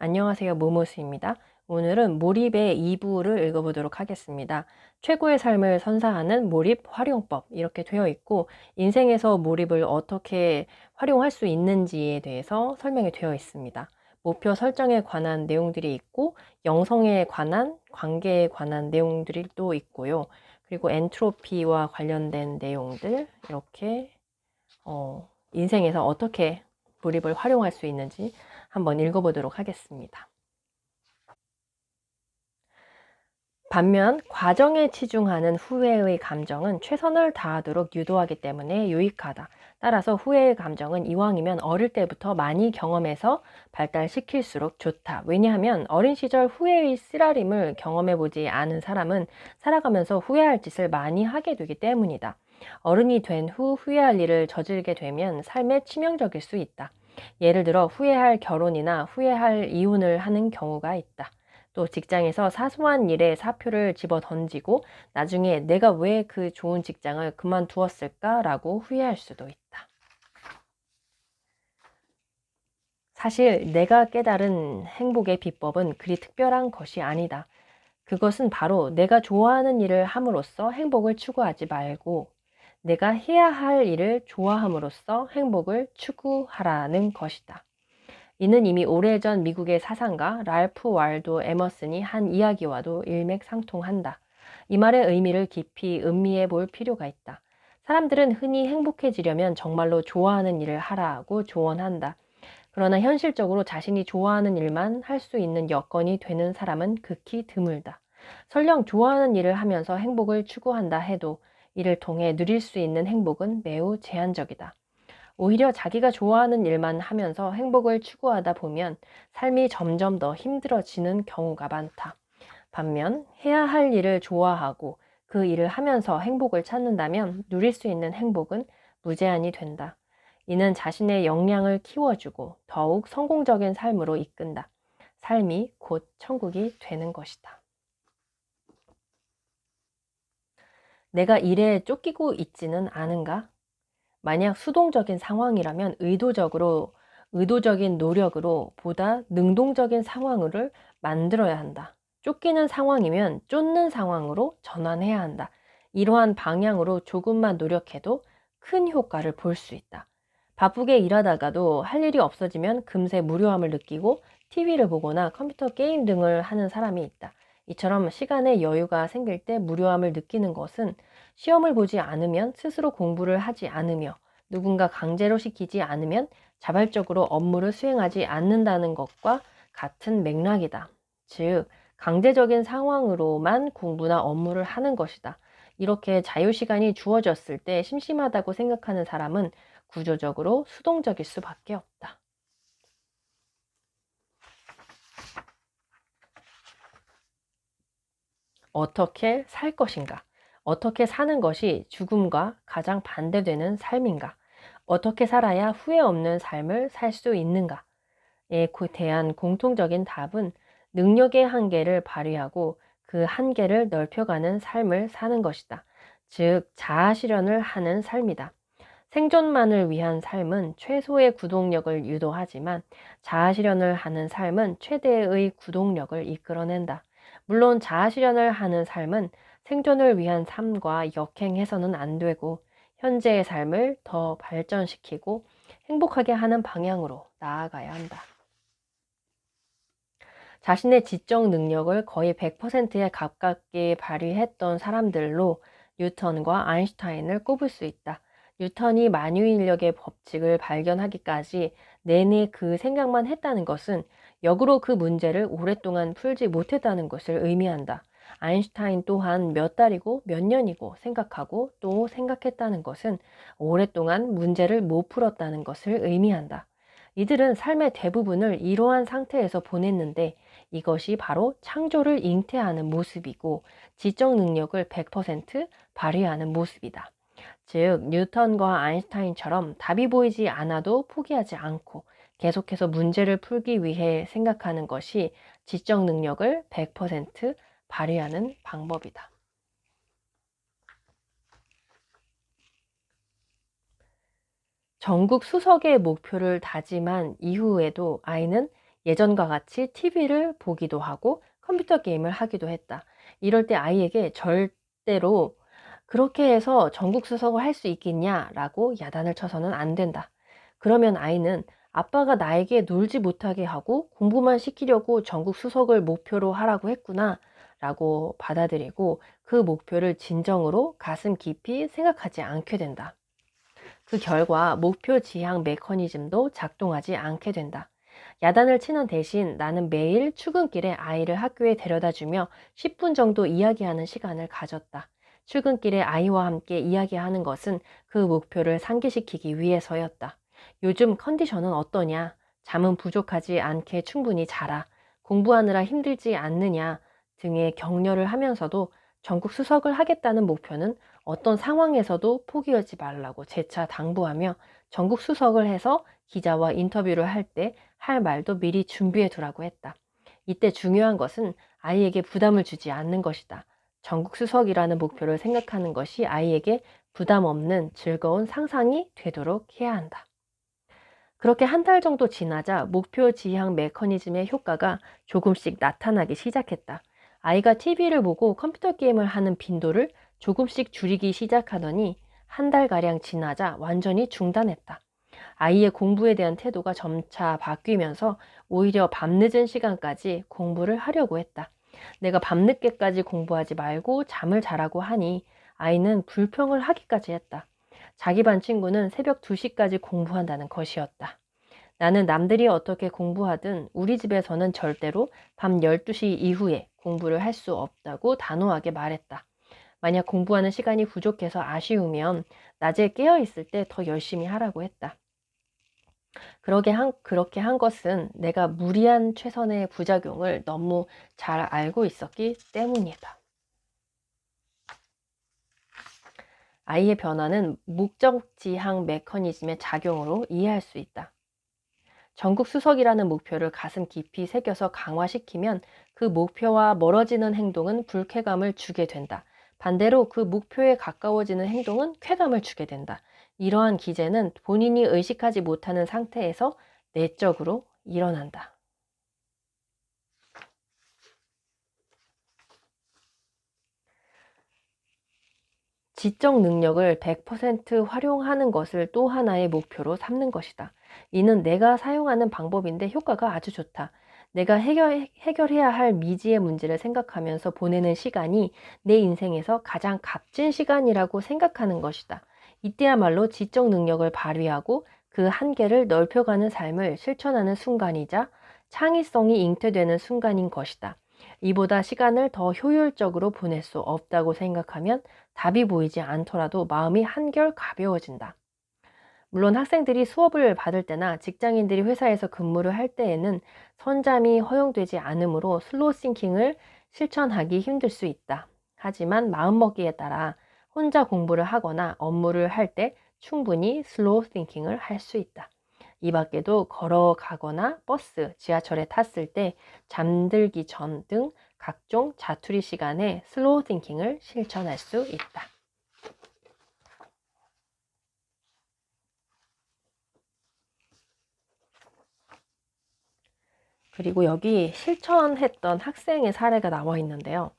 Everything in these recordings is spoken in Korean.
안녕하세요. 모모스입니다. 오늘은 몰입의 2부를 읽어보도록 하겠습니다. 최고의 삶을 선사하는 몰입 활용법 이렇게 되어 있고 인생에서 몰입을 어떻게 활용할 수 있는지에 대해서 설명이 되어 있습니다. 목표 설정에 관한 내용들이 있고 영성에 관한 관계에 관한 내용들이 또 있고요. 그리고 엔트로피와 관련된 내용들 이렇게 인생에서 어떻게 몰입을 활용할 수 있는지 한번 읽어보도록 하겠습니다. 반면 과정에 치중하는 후회의 감정은 최선을 다하도록 유도하기 때문에 유익하다. 따라서 후회의 감정은 이왕이면 어릴 때부터 많이 경험해서 발달시킬수록 좋다. 왜냐하면 어린 시절 후회의 쓰라림을 경험해보지 않은 사람은 살아가면서 후회할 짓을 많이 하게 되기 때문이다. 어른이 된 후 후회할 일을 저지르게 되면 삶에 치명적일 수 있다. 예를 들어 후회할 결혼이나 후회할 이혼을 하는 경우가 있다. 또 직장에서 사소한 일에 사표를 집어 던지고 나중에 내가 왜 그 좋은 직장을 그만두었을까라고 후회할 수도 있다. 사실 내가 깨달은 행복의 비법은 그리 특별한 것이 아니다. 그것은 바로 내가 좋아하는 일을 함으로써 행복을 추구하지 말고 내가 해야 할 일을 좋아함으로써 행복을 추구하라는 것이다. 이는 이미 오래전 미국의 사상가 랄프 waldo 에머슨이 한 이야기와도 일맥상통한다. 이 말의 의미를 깊이 음미해 볼 필요가 있다. 사람들은 흔히 행복해지려면 정말로 좋아하는 일을 하라고 조언한다. 그러나 현실적으로 자신이 좋아하는 일만 할 수 있는 여건이 되는 사람은 극히 드물다. 설령 좋아하는 일을 하면서 행복을 추구한다 해도 이를 통해 누릴 수 있는 행복은 매우 제한적이다. 오히려 자기가 좋아하는 일만 하면서 행복을 추구하다 보면 삶이 점점 더 힘들어지는 경우가 많다. 반면 해야 할 일을 좋아하고 그 일을 하면서 행복을 찾는다면 누릴 수 있는 행복은 무제한이 된다. 이는 자신의 역량을 키워주고 더욱 성공적인 삶으로 이끈다. 삶이 곧 천국이 되는 것이다. 내가 일에 쫓기고 있지는 않은가? 만약 수동적인 상황이라면 의도적인 노력으로 보다 능동적인 상황을 만들어야 한다. 쫓기는 상황이면 쫓는 상황으로 전환해야 한다. 이러한 방향으로 조금만 노력해도 큰 효과를 볼 수 있다. 바쁘게 일하다가도 할 일이 없어지면 금세 무료함을 느끼고 TV를 보거나 컴퓨터 게임 등을 하는 사람이 있다. 이처럼 시간에 여유가 생길 때 무료함을 느끼는 것은 시험을 보지 않으면 스스로 공부를 하지 않으며 누군가 강제로 시키지 않으면 자발적으로 업무를 수행하지 않는다는 것과 같은 맥락이다. 즉, 강제적인 상황으로만 공부나 업무를 하는 것이다. 이렇게 자유시간이 주어졌을 때 심심하다고 생각하는 사람은 구조적으로 수동적일 수밖에 없다. 어떻게 살 것인가? 어떻게 사는 것이 죽음과 가장 반대되는 삶인가? 어떻게 살아야 후회 없는 삶을 살 수 있는가에 대한 공통적인 답은 능력의 한계를 발휘하고 그 한계를 넓혀가는 삶을 사는 것이다. 즉, 자아 실현을 하는 삶이다. 생존만을 위한 삶은 최소의 구동력을 유도하지만 자아 실현을 하는 삶은 최대의 구동력을 이끌어낸다. 물론 자아 실현을 하는 삶은 생존을 위한 삶과 역행해서는 안 되고 현재의 삶을 더 발전시키고 행복하게 하는 방향으로 나아가야 한다. 자신의 지적 능력을 거의 100%에 가깝게 발휘했던 사람들로 뉴턴과 아인슈타인을 꼽을 수 있다. 뉴턴이 만유인력의 법칙을 발견하기까지 내내 그 생각만 했다는 것은 역으로 그 문제를 오랫동안 풀지 못했다는 것을 의미한다. 아인슈타인 또한 몇 달이고 몇 년이고 생각하고 또 생각했다는 것은 오랫동안 문제를 못 풀었다는 것을 의미한다. 이들은 삶의 대부분을 이러한 상태에서 보냈는데 이것이 바로 창조를 잉태하는 모습이고 지적 능력을 100% 발휘하는 모습이다. 즉, 뉴턴과 아인슈타인처럼 답이 보이지 않아도 포기하지 않고 계속해서 문제를 풀기 위해 생각하는 것이 지적 능력을 100% 발휘하는 방법이다. 전국 수석의 목표를 다짐한 이후에도 아이는 예전과 같이 TV를 보기도 하고 컴퓨터 게임을 하기도 했다. 이럴 때 아이에게 절대로 그렇게 해서 전국 수석을 할 수 있겠냐라고 야단을 쳐서는 안 된다. 그러면 아이는 아빠가 나에게 놀지 못하게 하고 공부만 시키려고 전국 수석을 목표로 하라고 했구나 라고 받아들이고 그 목표를 진정으로 가슴 깊이 생각하지 않게 된다. 그 결과 목표 지향 메커니즘도 작동하지 않게 된다. 야단을 치는 대신 나는 매일 출근길에 아이를 학교에 데려다 주며 10분 정도 이야기하는 시간을 가졌다. 출근길에 아이와 함께 이야기하는 것은 그 목표를 상기시키기 위해서였다. 요즘 컨디션은 어떠냐? 잠은 부족하지 않게 충분히 자라. 공부하느라 힘들지 않느냐? 등의 격려를 하면서도 전국 수석을 하겠다는 목표는 어떤 상황에서도 포기하지 말라고 재차 당부하며 전국 수석을 해서 기자와 인터뷰를 할 때 할 말도 미리 준비해 두라고 했다. 이때 중요한 것은 아이에게 부담을 주지 않는 것이다. 전국 수석이라는 목표를 생각하는 것이 아이에게 부담 없는 즐거운 상상이 되도록 해야 한다. 그렇게 한 달 정도 지나자 목표 지향 메커니즘의 효과가 조금씩 나타나기 시작했다. 아이가 TV를 보고 컴퓨터 게임을 하는 빈도를 조금씩 줄이기 시작하더니 한 달가량 지나자 완전히 중단했다. 아이의 공부에 대한 태도가 점차 바뀌면서 오히려 밤늦은 시간까지 공부를 하려고 했다. 내가 밤늦게까지 공부하지 말고 잠을 자라고 하니 아이는 불평을 하기까지 했다. 자기 반 친구는 새벽 2시까지 공부한다는 것이었다. 나는 남들이 어떻게 공부하든 우리 집에서는 절대로 밤 12시 이후에 공부를 할 수 없다고 단호하게 말했다. 만약 공부하는 시간이 부족해서 아쉬우면 낮에 깨어 있을 때 더 열심히 하라고 했다. 그렇게 한 것은 내가 무리한 최선의 부작용을 너무 잘 알고 있었기 때문이다. 아이의 변화는 목적 지향 메커니즘의 작용으로 이해할 수 있다. 전국 수석이라는 목표를 가슴 깊이 새겨서 강화시키면 그 목표와 멀어지는 행동은 불쾌감을 주게 된다. 반대로 그 목표에 가까워지는 행동은 쾌감을 주게 된다. 이러한 기제는 본인이 의식하지 못하는 상태에서 내적으로 일어난다. 지적 능력을 100% 활용하는 것을 또 하나의 목표로 삼는 것이다. 이는 내가 사용하는 방법인데 효과가 아주 좋다. 내가 해결해야 할 미지의 문제를 생각하면서 보내는 시간이 내 인생에서 가장 값진 시간이라고 생각하는 것이다. 이때야말로 지적 능력을 발휘하고 그 한계를 넓혀가는 삶을 실천하는 순간이자 창의성이 잉태되는 순간인 것이다. 이보다 시간을 더 효율적으로 보낼 수 없다고 생각하면 답이 보이지 않더라도 마음이 한결 가벼워진다. 물론 학생들이 수업을 받을 때나 직장인들이 회사에서 근무를 할 때에는 선잠이 허용되지 않으므로 슬로우 싱킹을 실천하기 힘들 수 있다. 하지만 마음먹기에 따라 혼자 공부를 하거나 업무를 할 때 충분히 슬로우 싱킹을 할 수 있다. 이 밖에도 걸어가거나 버스, 지하철에 탔을 때 잠들기 전 등 각종 자투리 시간에 슬로우 띵킹을 실천할 수 있다. 그리고 여기 실천했던 학생의 사례가 나와 있는데요.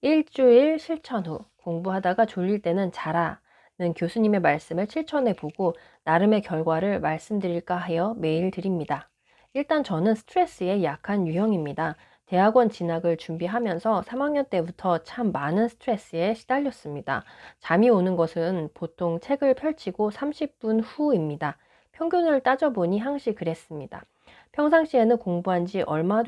일주일 실천 후 공부하다가 졸릴 때는 자라는 교수님의 말씀을 실천해보고 나름의 결과를 말씀드릴까 하여 메일 드립니다. 일단 저는 스트레스에 약한 유형입니다. 대학원 진학을 준비하면서 3학년 때부터 참 많은 스트레스에 시달렸습니다. 잠이 오는 것은 보통 책을 펼치고 30분 후입니다. 평균을 따져보니 항시 그랬습니다. 평상시에는 공부한 지 얼마나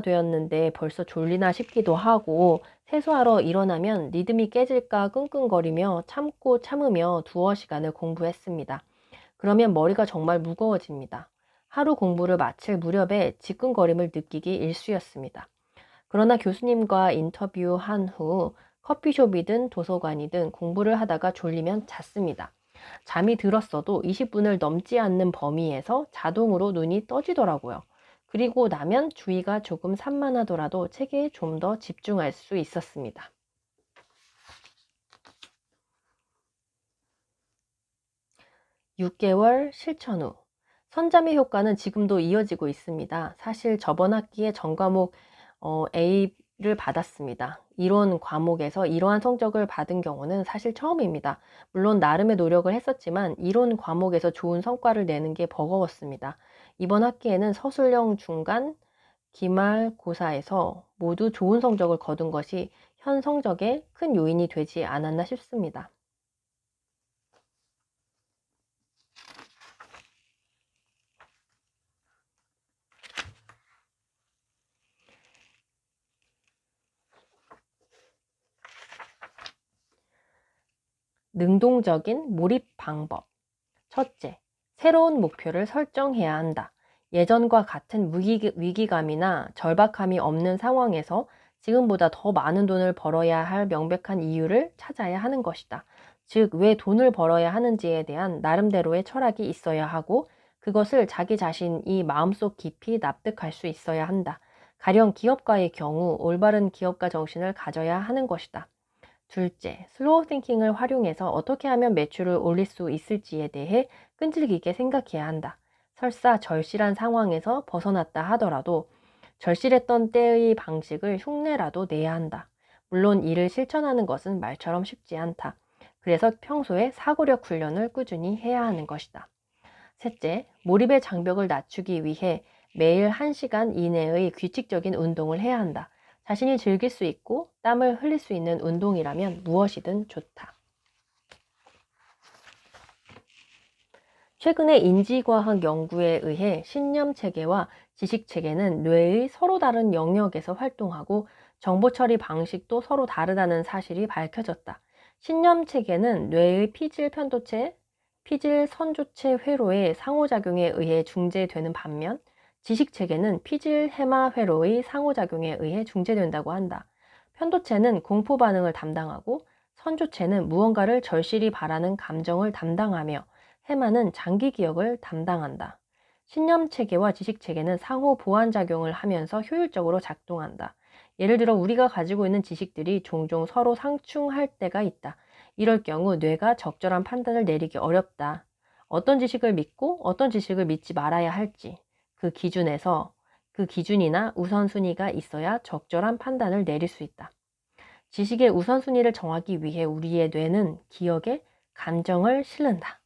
되었는데 벌써 졸리나 싶기도 하고 세수하러 일어나면 리듬이 깨질까 끙끙거리며 참고 참으며 두어 시간을 공부했습니다. 그러면 머리가 정말 무거워집니다. 하루 공부를 마칠 무렵에 지끈거림을 느끼기 일쑤였습니다. 그러나 교수님과 인터뷰한 후 커피숍이든 도서관이든 공부를 하다가 졸리면 잤습니다. 잠이 들었어도 20분을 넘지 않는 범위에서 자동으로 눈이 떠지더라고요. 그리고 나면 주의가 조금 산만하더라도 책에 좀 더 집중할 수 있었습니다. 6개월 실천 후 선자매 효과는 지금도 이어지고 있습니다. 사실 저번 학기에 전 과목 A를 받았습니다. 이론 과목에서 이러한 성적을 받은 경우는 사실 처음입니다. 물론 나름의 노력을 했었지만 이론 과목에서 좋은 성과를 내는 게 버거웠습니다. 이번 학기에는 서술형 중간, 기말고사에서 모두 좋은 성적을 거둔 것이 현 성적에 큰 요인이 되지 않았나 싶습니다. 능동적인 몰입 방법. 첫째, 새로운 목표를 설정해야 한다. 예전과 같은 위기감이나 절박함이 없는 상황에서 지금보다 더 많은 돈을 벌어야 할 명백한 이유를 찾아야 하는 것이다. 즉, 왜 돈을 벌어야 하는지에 대한 나름대로의 철학이 있어야 하고, 그것을 자기 자신이 마음속 깊이 납득할 수 있어야 한다. 가령 기업가의 경우 올바른 기업가 정신을 가져야 하는 것이다. 둘째, 슬로우 띵킹을 활용해서 어떻게 하면 매출을 올릴 수 있을지에 대해 끈질기게 생각해야 한다. 설사 절실한 상황에서 벗어났다 하더라도 절실했던 때의 방식을 흉내라도 내야 한다. 물론 이를 실천하는 것은 말처럼 쉽지 않다. 그래서 평소에 사고력 훈련을 꾸준히 해야 하는 것이다. 셋째, 몰입의 장벽을 낮추기 위해 매일 1시간 이내의 규칙적인 운동을 해야 한다. 자신이 즐길 수 있고 땀을 흘릴 수 있는 운동이라면 무엇이든 좋다. 최근에 인지과학 연구에 의해 신념체계와 지식체계는 뇌의 서로 다른 영역에서 활동하고 정보 처리 방식도 서로 다르다는 사실이 밝혀졌다. 신념체계는 뇌의 피질 편도체, 피질 선조체 회로의 상호작용에 의해 중재되는 반면 지식체계는 피질 해마 회로의 상호작용에 의해 중재된다고 한다. 편도체는 공포 반응을 담당하고 선조체는 무언가를 절실히 바라는 감정을 담당하며 해마는 장기 기억을 담당한다. 신념 체계와 지식 체계는 상호 보완 작용을 하면서 효율적으로 작동한다. 예를 들어 우리가 가지고 있는 지식들이 종종 서로 상충할 때가 있다. 이럴 경우 뇌가 적절한 판단을 내리기 어렵다. 어떤 지식을 믿고 어떤 지식을 믿지 말아야 할지 그 기준에서 그 기준이나 우선순위가 있어야 적절한 판단을 내릴 수 있다. 지식의 우선순위를 정하기 위해 우리의 뇌는 기억에 감정을 실른다.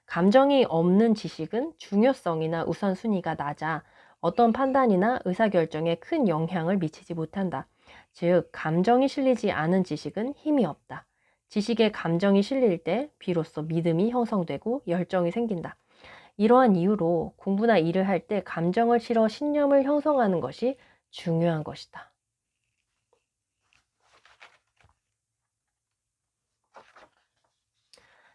감정이 없는 지식은 중요성이나 우선순위가 낮아 어떤 판단이나 의사결정에 큰 영향을 미치지 못한다. 즉, 감정이 실리지 않은 지식은 힘이 없다. 지식에 감정이 실릴 때 비로소 믿음이 형성되고 열정이 생긴다. 이러한 이유로 공부나 일을 할 때 감정을 실어 신념을 형성하는 것이 중요한 것이다.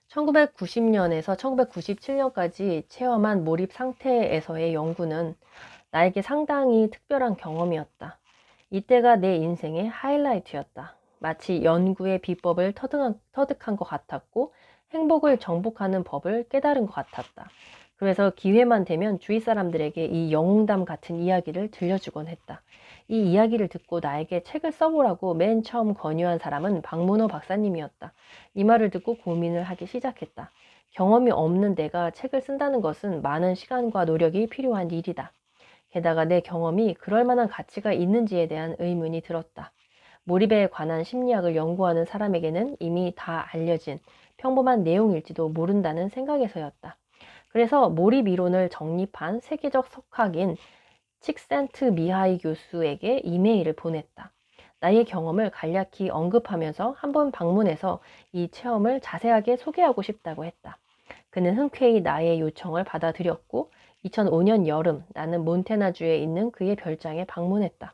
1990년에서 1997년까지 체험한 몰입 상태에서의 연구는 나에게 상당히 특별한 경험이었다. 이때가 내 인생의 하이라이트였다. 마치 연구의 비법을 터득한 것 같았고 행복을 정복하는 법을 깨달은 것 같았다. 그래서 기회만 되면 주위 사람들에게 이 영웅담 같은 이야기를 들려주곤 했다. 이 이야기를 듣고 나에게 책을 써보라고 맨 처음 권유한 사람은 박문호 박사님이었다. 이 말을 듣고 고민을 하기 시작했다. 경험이 없는 내가 책을 쓴다는 것은 많은 시간과 노력이 필요한 일이다. 게다가 내 경험이 그럴 만한 가치가 있는지에 대한 의문이 들었다. 몰입에 관한 심리학을 연구하는 사람에게는 이미 다 알려진 평범한 내용일지도 모른다는 생각에서였다. 그래서 몰입 이론을 정립한 세계적 석학인 칙센트 미하이 교수에게 이메일을 보냈다. 나의 경험을 간략히 언급하면서 한번 방문해서 이 체험을 자세하게 소개하고 싶다고 했다. 그는 흔쾌히 나의 요청을 받아들였고 2005년 여름 나는 몬태나주에 있는 그의 별장에 방문했다.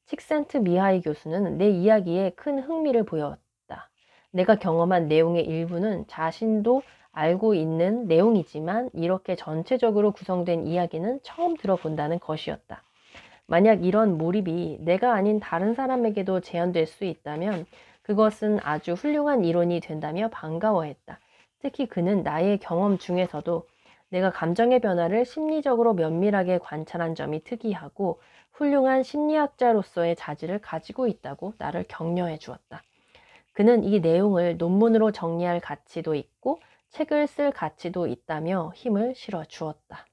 칙센트 미하이 교수는 내 이야기에 큰 흥미를 보였다. 내가 경험한 내용의 일부는 자신도 알고 있는 내용이지만 이렇게 전체적으로 구성된 이야기는 처음 들어본다는 것이었다. 만약 이런 몰입이 내가 아닌 다른 사람에게도 재현될 수 있다면 그것은 아주 훌륭한 이론이 된다며 반가워했다. 특히 그는 나의 경험 중에서도 내가 감정의 변화를 심리적으로 면밀하게 관찰한 점이 특이하고 훌륭한 심리학자로서의 자질을 가지고 있다고 나를 격려해 주었다. 그는 이 내용을 논문으로 정리할 가치도 있고 책을 쓸 가치도 있다며 힘을 실어 주었다.